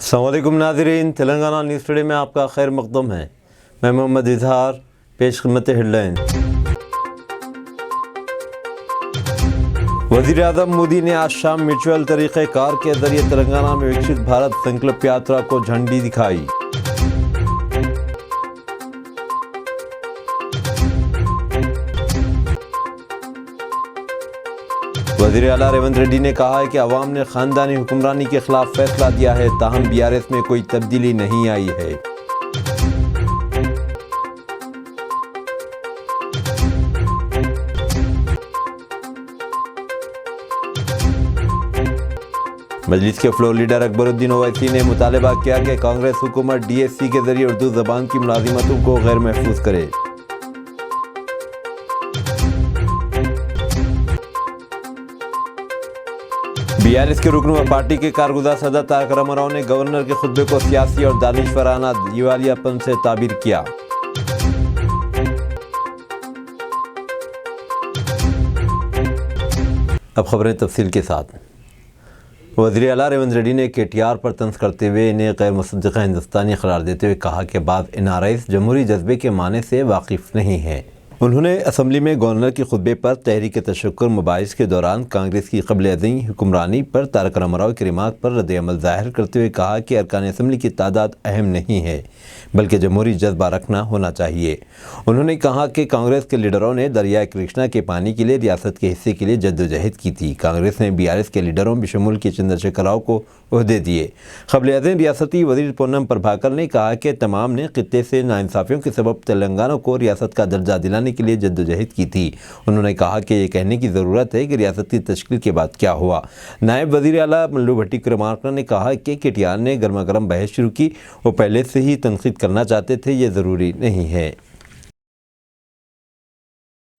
السلام علیکم ناظرین، تلنگانہ نیوز ٹوڈے میں آپ کا خیر مقدم ہے۔ میں محمد اظہار، پیش خدمت ہیڈ لائن۔ وزیر اعظم مودی نے آج شام میوچل طریقہ کار کے ذریعے تلنگانہ میں وکشت بھارت سنکلپ یاترا کو جھنڈی دکھائی۔ وزیر اعلیٰ ریونت ریڈی نے کہا ہے کہ عوام نے خاندانی حکمرانی کے خلاف فیصلہ دیا ہے، تاہم BRS میں کوئی تبدیلی نہیں آئی ہے۔ مجلس کے فلور لیڈر اکبر الدین اویسی نے مطالبہ کیا کہ کانگریس حکومت DSC کے ذریعے اردو زبان کی ملازمتوں کو غیر محفوظ کرے۔ BRS کے رکن و پارٹی کے کارگزار صدر تارک راما راؤ نے گورنر کے خطبے کو سیاسی اور دانشورانہ دیوالیہ پن سے تعبیر کیا۔ اب خبریں تفصیل کے ساتھ۔ وزیر اعلیٰ ریونت ریڈی نے KTR پر طنز کرتے ہوئے انہیں غیر مصدقہ ہندوستانی قرار دیتے ہوئے کہا کہ بعض NRIs جمہوری جذبے کے معنی سے واقف نہیں ہیں۔ انہوں نے اسمبلی میں گورنر کے خطبے پر تحریک تشکر مباحث کے دوران کانگریس کی قبل ازیں حکمرانی پر تارک راما راؤ کی ریمارک پر رد عمل ظاہر کرتے ہوئے کہا کہ ارکان اسمبلی کی تعداد اہم نہیں ہے، بلکہ جمہوری جذبہ رکھنا ہونا چاہیے۔ انہوں نے کہا کہ کانگریس کے لیڈروں نے دریائے کرشنا کے پانی کے لیے ریاست کے حصے کے لیے جدوجہد کی تھی۔ کانگریس نے BRS کے لیڈروں بشمول کی چندر شیکھر راؤ کو عہدے دیے۔ قبل ازیں ریاستی وزیر پونم پربھاکر نے کہا کہ تمام نے خطے سے ناانصافیوں کے سبب تلنگانہ کو ریاست کا درجہ دلانے کے لیے جدوجہد کی تھی۔ انہوں نے کہا کہ یہ کہنے کی ضرورت ہے کہ ریاستی تشکیل کے بعد کیا ہوا۔ نائب وزیر اعلیٰ ملو بھٹی کرامارکر نے کہا کہ KTR نے گرما گرم بحث شروع کی، وہ پہلے سے ہی تنقید کرنا چاہتے تھے، یہ ضروری نہیں ہے۔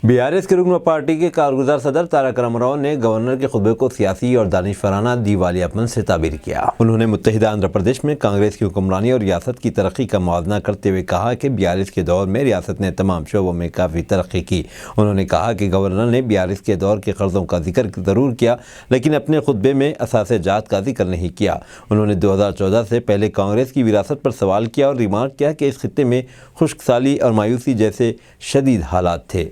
BRS کے رکن و پارٹی کے کارگزار صدر تارک راما راؤ نے گورنر کے خطبے کو سیاسی اور دانشورانہ دیوالیہ پن سے تعبیر کیا۔ انہوں نے متحدہ آندھرا پردیش میں کانگریس کی حکمرانی اور ریاست کی ترقی کا موازنہ کرتے ہوئے کہا کہ BRS کے دور میں ریاست نے تمام شعبوں میں کافی ترقی کی۔ انہوں نے کہا کہ گورنر نے BRS کے دور کے قرضوں کا ذکر ضرور کیا، لیکن اپنے خطبے میں اثاثے جات کا ذکر نہیں کیا۔ انہوں نے 2014 سے پہلے کانگریس کی وراثت پر سوال کیا اور ریمارک کیا کہ اس خطے میں خشک سالی اور مایوسی جیسے شدید حالات تھے۔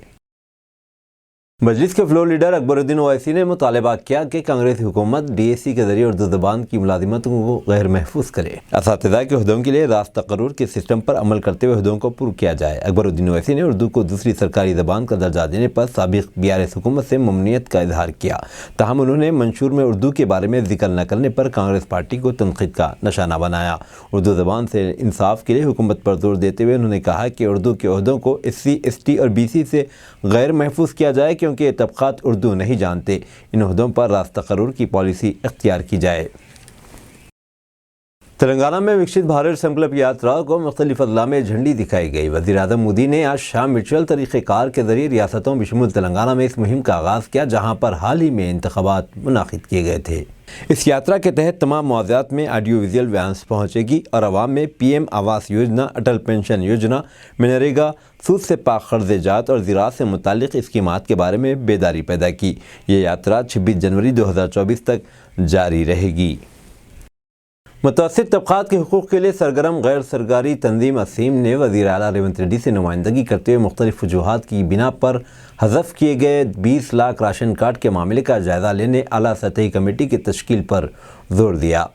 مجلس کے فلور لیڈر اکبر الدین اویسی نے مطالبہ کیا کہ کانگریس حکومت DSC کے ذریعے اردو زبان کی ملازمتوں کو غیر محفوظ کرے۔ اساتذہ کے عہدوں کے لیے راست تقرر کے سسٹم پر عمل کرتے ہوئے عہدوں کو پر کیا جائے۔ اکبر الدین اویسی نے اردو کو دوسری سرکاری زبان کا درجہ دینے پر سابق BRS حکومت سے ممنوعیت کا اظہار کیا، تاہم انہوں نے منشور میں اردو کے بارے میں ذکر نہ کرنے پر کانگریس پارٹی کو تنقید کا نشانہ بنایا۔ اردو زبان سے انصاف کے لیے حکومت پر زور دیتے ہوئے انہوں نے کہا کہ اردو کے عہدوں کو SC ST اور BC سے غیر محفوظ کیا جائے کیونکہ یہ طبقات اردو نہیں جانتے۔ ان عہدوں پر راست تقرر کی پالیسی اختیار کی جائے۔ تلنگانہ میں وکشت بھارت سنکلپ یاترا کو مختلف اضلاع میں جھنڈی دکھائی گئی۔ وزیر اعظم مودی نے آج شام میوچل طریقہ کار کے ذریعے ریاستوں بشمول تلنگانہ میں اس مہم کا آغاز کیا، جہاں پر حال ہی میں انتخابات منعقد کیے گئے تھے۔ اس یاترا کے تحت تمام مواضعات میں آڈیو ویژول ویانس پہنچے گی اور عوام میں PM آواس یوجنا، اٹل پینشن یوجنا، منریگا، سود سے پاک قرض جات اور زراعت سے متعلق اسکیمات کے بارے میں بیداری پیدا کی۔ یہ یاترا 26 جنوری 2024 تک جاری رہے گی۔ متوسط طبقات کے حقوق کے لیے سرگرم غیر سرکاری تنظیم اسیم نے وزیر اعلیٰ ریونت ریڈی سے نمائندگی کرتے ہوئے مختلف وجوہات کی بنا پر حذف کیے گئے 20 لاکھ راشن کارڈ کے معاملے کا جائزہ لینے اعلیٰ سطحی کمیٹی کی تشکیل پر زور دیا۔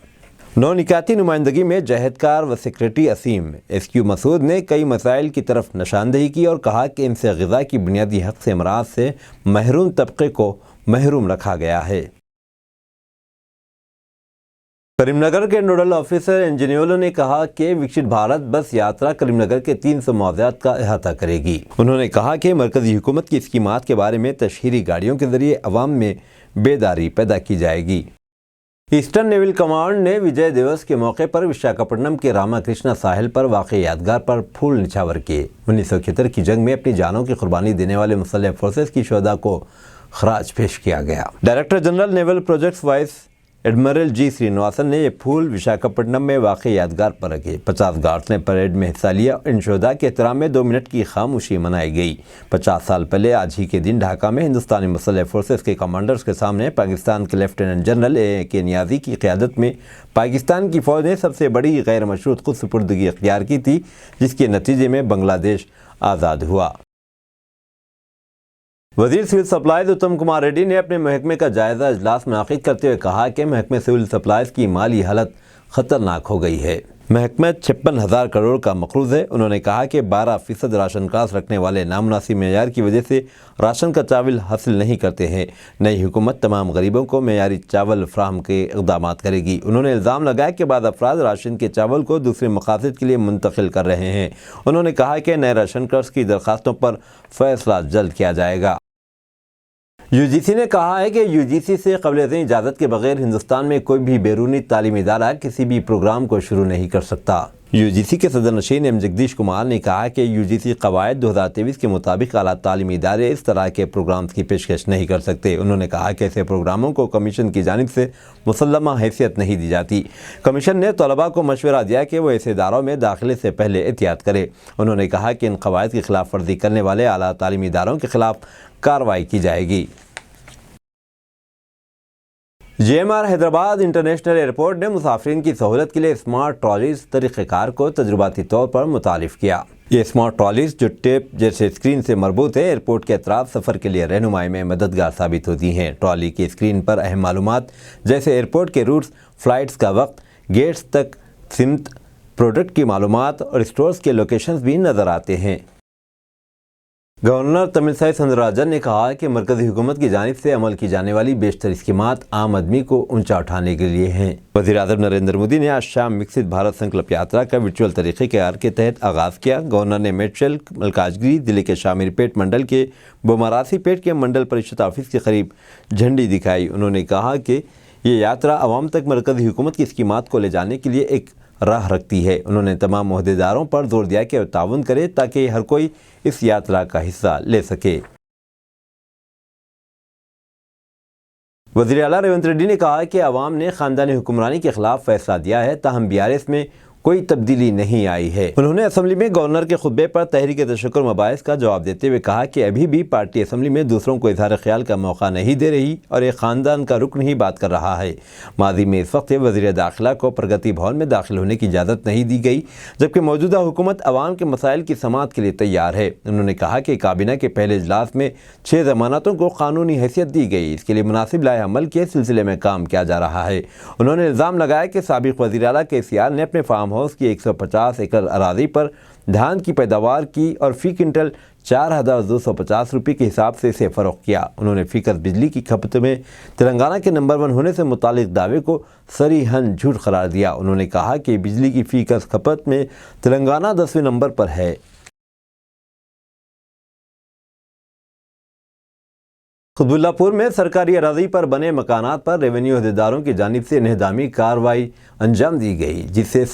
نونکاتی نمائندگی میں جہدکار و سیکریٹری اسیم SQ مسعود نے کئی مسائل کی طرف نشاندہی کی اور کہا کہ ان سے غذا کی بنیادی حق سے امراض سے محروم طبقے کو محروم رکھا گیا ہے۔ کریم نگر کے نوڈل آفیسر انجینیولو نے کہا کہ وکشت بھارت بس یاترا کریم نگر کے 300 مواضعات کا احاطہ کرے گی۔ انہوں نے کہا کہ مرکزی حکومت کی اسکیمات کے بارے میں تشہیری گاڑیوں کے ذریعے عوام میں بیداری پیدا کی جائے گی۔ ایسٹرن نیول کمانڈ نے وجے دیوس کے موقع پر وشاکھاپٹنم کے راما کرشنا ساحل پر واقع یادگار پر پھول نچھاور کیے۔ 1971 کی جنگ میں اپنی جانوں کی قربانی دینے والے مسلح فورسز کی شہداء کو خراج پیش کیا گیا۔ ڈائریکٹر جنرل نیول projects voice admiral G Srinivasan ने ये फूल विशाखापट्टनम में वाक़ई यादगार पर रखे। 50 गार्ड्स ने परेड में हिस्सा लिया। इन शोधा के एहतराम में 2 मिनट की खामोशी मनाई गई। 50 साल पहले आज ही के दिन ढाका में हिंदुस्तानी मुसल्लह फोर्सेस के कमांडर्स के सामने पाकिस्तान के लेफ्टिनेंट जनरल A.K. नियाज़ी की क़यादत में पाकिस्तान की फ़ौज ने सबसे बड़ी गैर मशरूत खुद सुपुर्दगी इख्तियार की थी, जिसके नतीजे में बांग्लादेश आज़ाद हुआ। वज़ीर सिविल सप्लाईज उत्तम कुमार रेड्डी ने अपने महकमे का जायज़ा इजलास मुनाक़िद करते हुए कहा कि महकमे सिविल सप्लाईज की माली हालत ख़तरनाक हो गई है। महकमा 56,000 करोड़ का मक़रूज़ है। उन्होंने कहा कि 12% राशन कार्ड रखने वाले नामुनासिब मेयार की वजह से राशन का चावल हासिल नहीं करते हैं। नई हुकूमत तमाम गरीबों को मेयारी चावल फराहम के इक़दाम करेगी। उन्होंने इल्ज़ाम लगाया कि बाद अफराद राशन के चावल को दूसरे मकासद के लिए मुंतकिल कर रहे हैं। उन्होंने कहा कि नए राशन कार्ड्स की दरख्वास्तों पर फ़ैसला जल्द किया जाएगा। UGC ने कहा है कि UGC से क़ब्ल इजाज़त के बगैर हिंदुस्तान में कोई भी बैरूनी तालीमी इदारा किसी भी प्रोग्राम को शुरू नहीं कर सकता। UGC के सदर नशीन M. जगदीश कुमार ने कहा कि UGC क़वायद 2023 के मुताबिक आला तालीमी इदारे इस तरह के प्रोग्राम्स की पेशकश नहीं कर सकते। उन्होंने कहा कि ऐसे प्रोग्रामों को कमीशन की जानिब से मुसल्लमा हैसियत नहीं दी जाती। कमीशन ने तलबा को मशवरा दिया कि वो ऐसे इदारों में दाखिले से पहले एहतियात करें। उन्होंने कहा कि इन क़वायद की खिलाफ वर्जी करने वाले आला तालीमी इदारों के खिलाफ कार्रवाई की जाएगी। JMR हैदराबाद इंटरनेशनल एयरपोर्ट ने मुसाफिरीन की सहूलत के लिए स्मार्ट ट्रॉलीज तरीक़ेकार को तजुर्बाती तौर पर मुतारिफ किया। ये स्मार्ट ट्रॉलीज जो टेप जैसे स्क्रीन से मरबूत है, एयरपोर्ट के अतराफ सफ़र के लिए रहनुमाई में मददगार साबित होती हैं। ट्रॉली की स्क्रीन पर अहम मालूमात जैसे एयरपोर्ट के रूट्स, फ़्लाइट्स का वक्त, गेट्स तक सिमत, प्रोडक्ट की मालूमात और स्टोर्स के लोकेशंस भी नज़र आते हैं। गवर्नर तमिलसाई सौंदरराजन ने कहा कि मरकज़ी हुकूमत की जानिब से अमल की जाने वाली बेशतर स्कीमात आम आदमी को ऊंचा उठाने के लिए हैं। वज़ीर-ए-आज़म नरेंद्र मोदी ने आज शाम विकसित भारत संकल्प यात्रा का वर्चुअल तरीक़ेकार के तहत आगाज़ किया। गवर्नर ने मेडचल मलकाजगिरी ज़िले के शामिरपेट मंडल के बोमारासीपेट के मंडल परिषद ऑफिस के करीब झंडी दिखाई। उन्होंने कहा कि ये यात्रा आवाम तक मरकज़ी हुकूमत की स्कीमात को ले जाने के लिए एक राह रखती है। उन्होंने तमाम ओहदेदारों पर जोर दिया कि ताउन करे ताकि हर कोई इस यात्रा का हिस्सा ले सके। वज़ीर आला रेवंत रेड्डी ने कहा कि अवाम ने ख़ानदानी हुक्मरानी के ख़िलाफ़ फ़ैसला दिया है, ताहम BRS में कोई तब्दीली नहीं आई है। उन्होंने असम्बली में गवर्नर के खुतबे पर तहरीक तशक्कुर मबाइस का जवाब देते हुए कहा कि अभी भी पार्टी असम्बली में दूसरों को इज़हार ख्याल का मौका नहीं दे रही और एक ख़ानदान का रुकन ही बात कर रहा है। माजी में इस वक्त वज़ीर दाखिला को प्रगति भवन में दाखिल होने की इजाज़त नहीं दी गई, जबकि मौजूदा हुकूमत अवाम के मसाइल की समाअत के लिए तैयार है। उन्होंने कहा कि काबीना के पहले इजलास में 6 ज़मानतों को कानूनी हैसियत दी गई। इसके लिए मुनासिब लाए अमल के सिलसिले में काम किया जा रहा है। उन्होंने इल्ज़ाम लगाया कि साबिक़ वज़ीर आला KCR ने अपने फार्म हाउस की 150 एकड़ अराजी पर धान की पैदावार की और फ़ी क्विंटल 4,250 रुपये के हिसाब से इसे फ़रोख्त किया। उन्होंने फ़ीसद बिजली की खपत में तेलंगाना के नंबर 1 होने से मुतालिक दावे को सरीहन झूठ करार दिया। उन्होंने कहा कि बिजली की फ़ीसद खपत में तेलंगाना 10वें नंबर पर है। कुतुबुल्लाहपुर में सरकारी अराजी पर बने मकानात पर रेवेन्यू अहदेदारों की जानिब से इन्हदामी कार्रवाई अंजाम दी गई, जिससे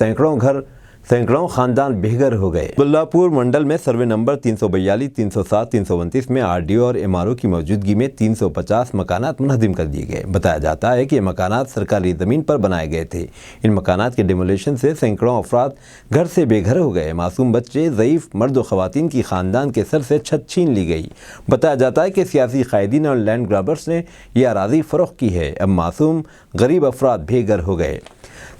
सैकड़ों खानदान बेघर हो गए। कुतुबुल्लाहपुर मंडल में सर्वे नंबर 342, 307, 329 में RDO और MRO की मौजूदगी में 350 मकानात मुनहदिम कर दिए गए। बताया जाता है कि ये मकानात सरकारी ज़मीन पर बनाए गए थे। इन मकानात के डिमोलेशन से सैकड़ों अफराद घर से बेघर हो गए। मासूम बच्चे, ज़ईफ़ मर्द व ख़वातीन की ख़ानदान के सर से छत छीन ली गई। बताया जाता है कि सियासी कायदीन और लैंड ग्राबर्स ने यह अराजी फ़रोख्त की है। अब मासूम गरीब अफराद बेघर हो गए।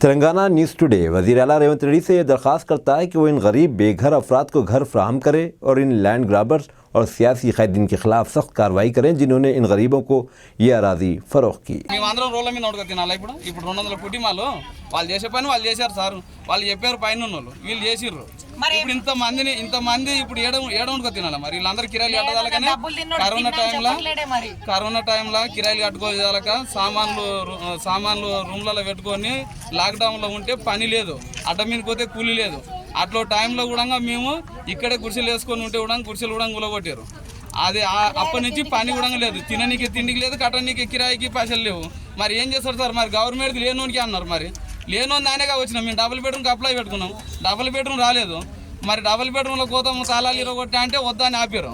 तेलंगाना न्यूज़ टुडे वज़ीर आला रेवंत रेड्डी से यह दरख्वास्त करता है कि वो इन गरीब बेघर अफराद को घर फराहम करे और इन लैंड ग्राबर्स और सियासी कैदीन के खिलाफ सख्त कार्रवाई करें जिन्होंने इन गरीबों को ये अराजी फरोख्त की। వాళ్ళు చేసే పని వాళ్ళు చేశారు సార్, వాళ్ళు చెప్పారు పైన ఉన్నోళ్ళు, వీళ్ళు చేసిర్రు. ఇప్పుడు ఇంతమంది ఇప్పుడు ఏడవునుకో తినాలి మరి వీళ్ళందరూ కిరాయిలు కట్టదాలకనే కరోనా టైంలో కిరాయిలు కట్టుకోదాలక సామాన్లు రూమ్లలో పెట్టుకొని లాక్డౌన్లో ఉంటే పని లేదు, అడ్డ మీదకి పోతే కూలీ లేదు. అట్లా టైంలో కూడా మేము ఇక్కడే గుడిసెలు వేసుకొని ఉంటే కూడా గుడిసెలు కూడా గులగొట్టారు. అది అప్పటి నుంచి పని కూడా లేదు, తిననీకి తిండికి లేదు, కట్టనీకి కిరాయికి పైసలు లేవు. మరి ఏం చేస్తారు సార్? మరి గవర్నమెంట్కి లేనోనికి అన్నారు, మరి లేనోని ఆయనగా వచ్చినాం. మేము డబుల్ బెడ్రూమ్కి అప్లై పెట్టుకున్నాం, డబుల్ బెడ్రూమ్ రాలేదు. మరి డబుల్ బెడ్రూమ్లో కోతాము తాళాలు ఇరగొట్టా అంటే వద్దని ఆపారు.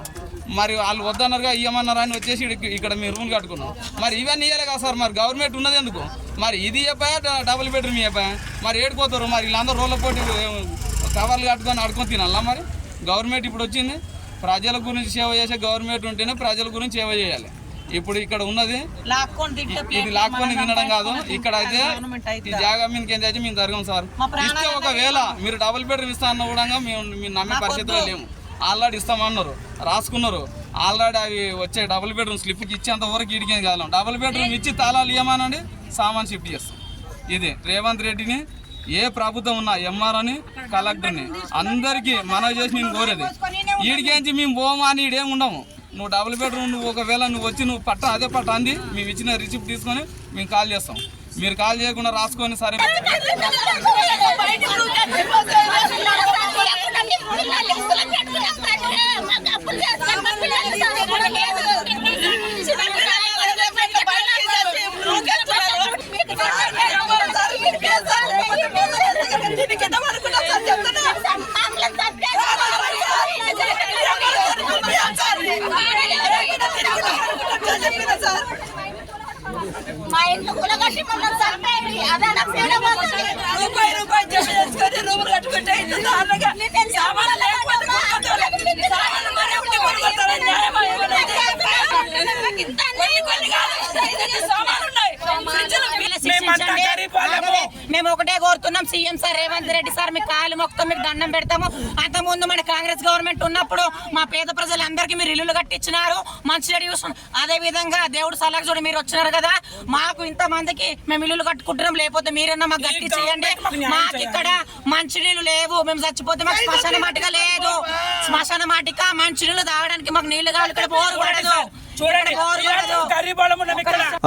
మరి వాళ్ళు వద్దన్నారుగా ఇవ్వమన్నారా అని వచ్చేసి ఇక్కడ మీరు రూమ్ కట్టుకున్నాం. మరి ఇవన్నీ ఇవ్వాలి కదా సార్, మరి గవర్నమెంట్ ఉన్నది ఎందుకు? మరి ఇది చెప్పాయా డబుల్ బెడ్రూమ్ చెప్పాయా? మరి ఏడుకోతారు మరి వీళ్ళందరూ రోడ్ల పోటీ కవర్లు కట్టుకొని ఆడుకొని తినాలా? మరి గవర్నమెంట్ ఇప్పుడు వచ్చింది, ప్రజల గురించి సేవ చేసే గవర్నమెంట్ ఉంటేనే ప్రజల గురించి సేవ చేయాలి. ఇప్పుడు ఇక్కడ ఉన్నది ఇది లాక్కొని తినడం కాదు. ఇక్కడ అయితే ఈ జాగా మీదకి ఏంటి మేము జరగం సార్. ఇస్తే ఒకవేళ మీరు డబుల్ బెడ్రూమ్ ఇస్తా అన్న కూడా మేము నమ్మే పరిస్థితిలో లేము. ఆల్రెడీ ఇస్తామన్నారు, రాసుకున్నారు. ఆల్రెడీ అవి వచ్చే డబుల్ బెడ్రూమ్ స్లిప్కి ఇచ్చేంత వరకు ఇడికేది కాదు. డబుల్ బెడ్రూమ్ ఇచ్చి తాళాలు ఇవ్వమానండి, సామాన్ షిఫ్ట్ చేస్తాం. ఇది రేవంత్ రెడ్డిని, ఏ ప్రభుత్వం ఉన్నా ఎంఆర్ఓని, కలెక్టర్ని అందరికీ మనవి చేసి నేను కోరేది, ఈడికేంచి మేము పోమా అని ఈడేం ఉండము. నువ్వు డబుల్ బెడ్రూమ్ నువ్వు ఒకవేళ నువ్వు వచ్చి నువ్వు పట్ట అదే పట్ట అంది, మేము ఇచ్చిన రిసిప్ట్ తీసుకొని మేము కాల్ చేస్తాం. మీరు కాల్ చేయకుండా రాసుకొని సరే మా ఇంట్లో కూడా కట్టి మమ్మల్ని చంపేయండి. అదే నాకు రూపాయి చేసుకొని రూమ్ కట్టుకుంటే మేము ఒకటే కోరుతున్నాం, CM sir Revanth Reddy sir మీకు కాలు మొక్కుతాం, మీకు దండం పెడతాము. అంతకుముందు మన కాంగ్రెస్ గవర్నమెంట్ ఉన్నప్పుడు మా పేద ప్రజలందరికీ మీరు ఇల్లులు కట్టించినారు, మంచి చూస్తున్నారు. అదే విధంగా దేవుడు సలహా చూడ మీరు వచ్చినారు కదా, మాకు ఇంత మందికి మేము ఇల్లులు కట్టుకుంటున్నాం, లేకపోతే మీరన్నా మాకు కట్టించేయండి. మాకు ఇక్కడ మంచినీళ్ళు లేవు, మేము చచ్చిపోతే మాకు శ్మశాన మాటిక లేదు. శ్మశాన మాటిక మంచినీళ్ళు తాగడానికి మాకు నీళ్లు కావాలి, ఇక్కడ బోరు పడదు.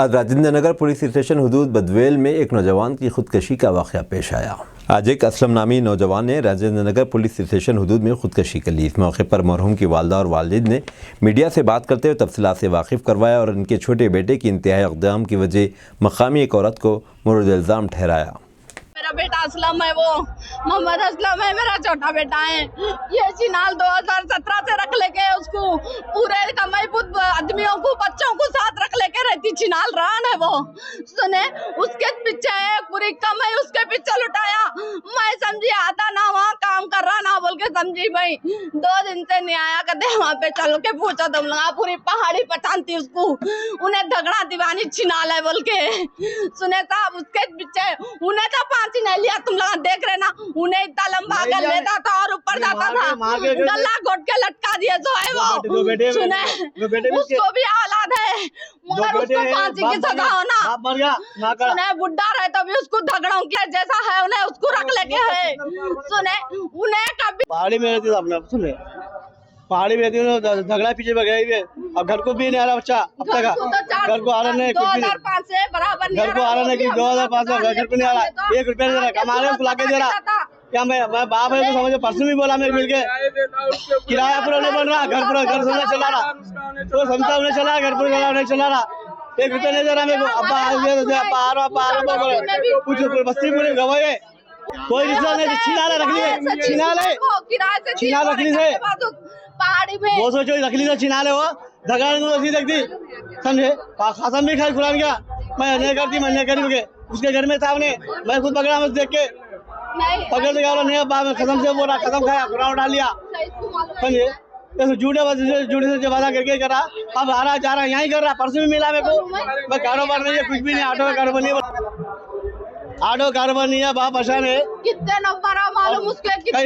आज राजेंद्र नगर पुलिस स्टेशन हुदूद बदवेल में एक नौजवान की खुदकशी का वाक़या पेश आया। आज एक असलम नामी नौजवान ने राजेंद्र नगर पुलिस स्टेशन हुदूद में खुदकशी कर ली। इस मौके पर मरहूम की वालदा और वालिद ने मीडिया से बात करते हुए तफसीलात से वाकिफ़ करवाया और उनके छोटे बेटे की इंतहाई इक़दाम की वजह मकामी एक औरत को मुर्द इल्ज़ाम ठहराया। मेरा बेटा असलम है, वो मोहम्मद असलम है, मेरा छोटा बेटा है। ये चिनाल 2017 से रख लेके उसको पूरे कमाईपुत आदमियों को बच्चों को साथ रख लेके रहती चिनाल रान है वो। सुने उसके पीछे पूरी कमाई उसके पीछे लुटाया। मैं समझी आता ना वहाँ काम कर रहा ना बोल के समझी भाई 2 दिन से नहीं आया। कहते वहाँ पे चलो के पूछो तुम लोग, पूरी पहाड़ी पहचानती उसको, उन्हें झगड़ा दीवानी चिनाल है बोल के। सुने साहब उसके पीछे उन्हें तो नहीं लिया, तुम लोग देख रहे ना, उन्हें इतना लंबा गल लेता था और ऊपर जाता था, गला घोट के लटका दिया जो है वो। सुने उसको भी औलाद है मगर उसको फांसी की सजा होना। सुने बुढ़ा रहे तो भी उसको झगड़ों के जैसा है उन्हें उसको रख लेके है। सुने उन्हें कभी पहाड़ी में रहती अपने सुने पहाड़ी में रहती झगड़ा पीछे में गई है। अब घर को भी नहीं आ रहा बच्चा अब तक, घर को आ रहा नहीं, 2005 से बराबर घर को आ रहा नहीं, 2005 से घर को नहीं आ रहा, 1 रुपया नहीं दे रहा, कमा रहे बुला के दे रहा। क्या मैं बाप है तो समझो, परसों भी बोला मैं मिल के किराया पूरा नहीं बन रहा, घर पूरा घर नहीं चला रहा, तो समझा उन्हें चला घर पूरा नहीं चला रहा, 1 रुपया नहीं दे रहा मेरे को। अब्बा आ रहा कुछ बस्ती पूरी गवाए कोई रिश्ता नहीं, छीना रख ली से पहाड़ी में 224 रख ली से छीना ले, वो झगड़ा नहीं देखती समझे। खसम भी खाई खुरान का मैं नहीं करती, मैं नहीं करी, उसके घर में था मैं खुद पकड़ा, मैं देख के पकड़ के नहीं खसम से बोला, खसम खाया खुरान डाल लिया समझे। झूठे से वादा करके करा, अब आ रहा जा रहा यहीं कर रहा, परसों भी मिला मेरे को। मैं कारोबार नहीं है, कुछ भी नहीं, ऑटो का कारोबार नहीं है, ऑटो कारोबार नहीं है, बाप परेशान है। कितने नंबर मालूम उसके, कई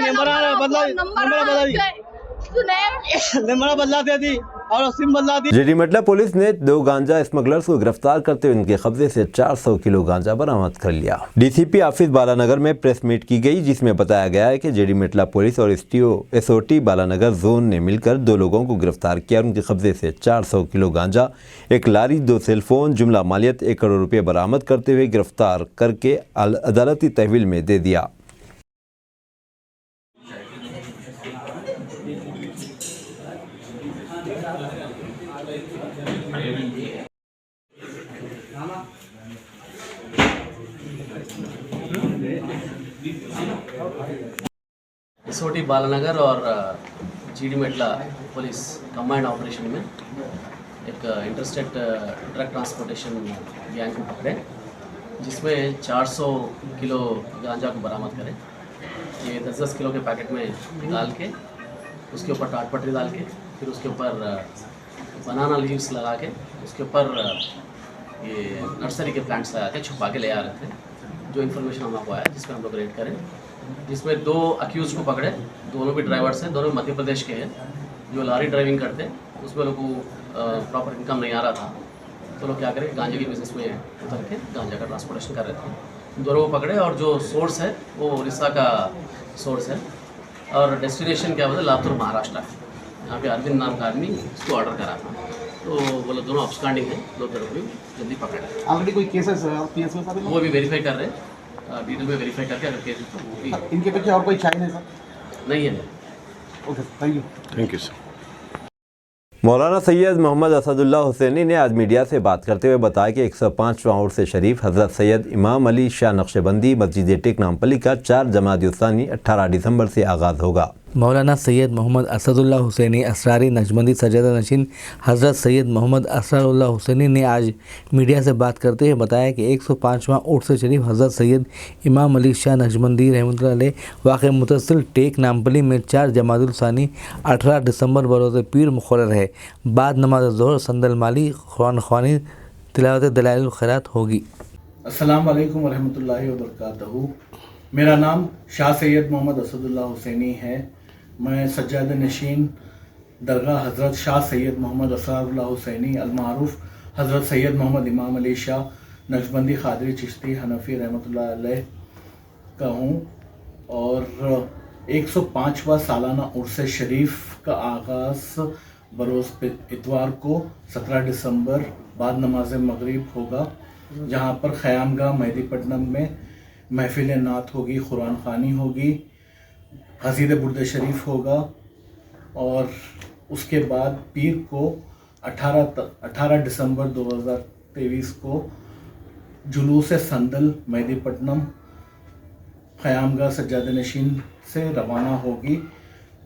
नंबर बदलाते थी और सिम बदलाती। जेडीमेटला पुलिस ने 2 गांजा स्मगलर्स को गिरफ्तार करते हुए उनके कब्जे से 400 किलो गांजा बरामद कर लिया। डीसीपी ऑफिस बालानगर में प्रेस मीट की गई जिसमें बताया गया है कि जेडीमेटला पुलिस और एसओटी बालानगर जोन ने मिलकर 2 लोगों को गिरफ्तार किया और उनके कब्जे से 400 किलो गांजा, 1 लारी, 2 सेलफोन, जुमला मालियत 1 करोड़ रुपये बरामद करते हुए गिरफ्तार करके अदालती तहवील में दे दिया। एसओटी बालानगर और జీడిమెట్ల पुलिस कंबाइंड ऑपरेशन में एक इंटरस्टेट ड्रग ट्रांसपोर्टेशन गैंग को पकड़े, जिसमें 400 किलो गांजा को बरामद करें। ये 10-10 किलो के पैकेट में डाल के उसके ऊपर टाटपटरी डाल के फिर उसके ऊपर बनाना लीव्स लगा के उसके ऊपर ये नर्सरी के प्लांट्स लगा के छुपा के ले आ रहे थे। जो इन्फॉर्मेशन हमको आया जिस पर हम लोग रेड करें, जिसमें 2 अक्यूज को पकड़े, दोनों भी ड्राइवर्स हैं, दोनों मध्य प्रदेश के हैं। जो लारी ड्राइविंग करते उसमें लोग को प्रॉपर इनकम नहीं आ रहा था, तो लोग क्या करें गांजे के बिजनेस में उतर के गांजा का ट्रांसपोर्टेशन कर रहे थे। दोनों को पकड़े और जो सोर्स है वो उड़ीसा का सोर्स है और डेस्टिनेशन क्या बोलते लातूर महाराष्ट्र है। यहाँ पे अरविंद नाम का आदमी इसको ऑर्डर करा था, तो वो लोग दोनों अपस्टैंडिंग है, लोग भी जल्दी पकड़े। ऑलरेडी कोई केसेस पीएस में वो भी वेरीफाई कर रहे हैं, डिटेल में वेरीफाई करके अगर केस तो वो भी इनके पीछे और कोई चाइन है सर? नहीं है। Okay, thank you sir. मौलाना सैयद मोहम्मद असदुल्लाह हुसैनी ने आज मीडिया से बात करते हुए बताया कि 105वां उर्स शरीफ हज़रत सैयद इमाम अली शाह नक्शबंदी मस्जिद टेक नामपली का 4 जमात-उल-सानी 18 दिसंबर से आगाज़ होगा। मौलाना सैयद मोहम्मद असदुल्लाह हुसैनी असरारी नजमंदी सज्जादा नशीन हज़रत सैयद मोहम्मद असरारुल्लाह हुसैनी ने आज मीडिया से बात करते हुए बताया कि 105वां उर्स शरीफ हज़रत सैयद इमाम अली शाह नजमंदी रहमतुल्लाह अलैह वाक़ मुतसिल टेक नामपली में 4 जमात-उल-सानी 18 दिसंबर बरोज़ पीर मुक़र्रर है। बाद नमाज ज़ोहर संदल माली कुरान ख़वानी तिलावत दलाइल खैरात होगी। अस्सलाम वालेकुम वरहमतुल्लाहि वबरकातुहू। मेरा नाम शाह सैयद मोहम्मद असदुल्लाह हुसैनी है। मैं सज्जाद नशीन दरगाह हज़रत शाह सैयद मोहम्मद असरारुल्लाह हुसैनी अलमारूफ हज़रत सैयद मोहम्मद इमाम अली शाह नक्शबंदी क़ादरी चिश्ती हनफी रहमतुल्लाह अलैह का हूँ और 105वां सालाना उर्स शरीफ का आगाज़ बरोज़ इतवार को 17 दिसंबर बाद नमाज मगरिब होगा, जहाँ पर ख़यामगाह मेहदीपट्टनम में महफिल नात होगी, कुरान ख़वानी होगी, क़सीदा बुर्द शरीफ होगा और उसके बाद पीर को 18 दिसंबर 2023 को जुलूस संदल मेहदीपट्टनम ख़यामगाह सज्जाद नशीन से रवाना होगी।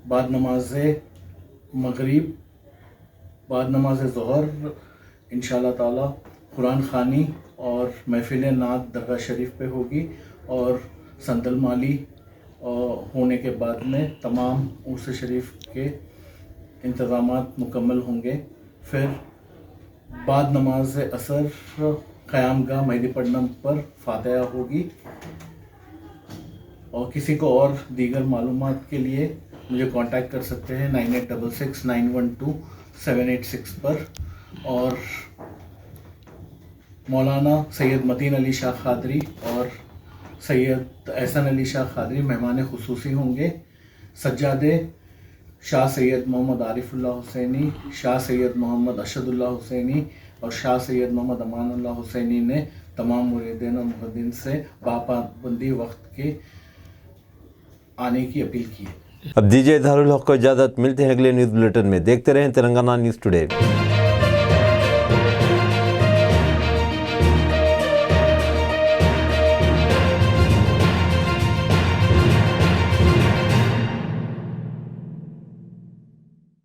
बाद नमाज मगरिब बाद नमाज ज़ोहर इंशाअल्लाह ताला कुरान ख़वानी और महफिल नात दरगाह शरीफ पे होगी और संदल माली होने के बाद में तमाम उर्स शरीफ के इंतज़ामात मुकम्मल होंगे। फिर बाद नमाज असर क़यामगाह मेहदीपट्टनम पर फातिहा होगी। और किसी को और दीगर मालूमात के लिए मुझे कांटेक्ट कर सकते हैं 9866912786 पर। और मौलाना सैयद मतीन अली शाह क़ादरी और सैयद एहसन अली शाह क़ादरी मेहमान खुसूसी होंगे। सज्जादे शाह सैयद मोहम्मद आरिफुल्लाह हुसैनी, शाह सैयद मोहम्मद अशदुल्लाह हुसैनी और शाह सैयद मोहम्मद अमानुल्लाह हुसैनी ने तमाम मुरीदीन और मुहद्दिन से पाबंदी वक्त के आने की अपील की है। अब दीजिए इज़हारुल हक़ को इजाज़त, मिलते हैं अगले न्यूज़ बुलेटिन में। देखते रहें तेलंगाना न्यूज़ टुडे।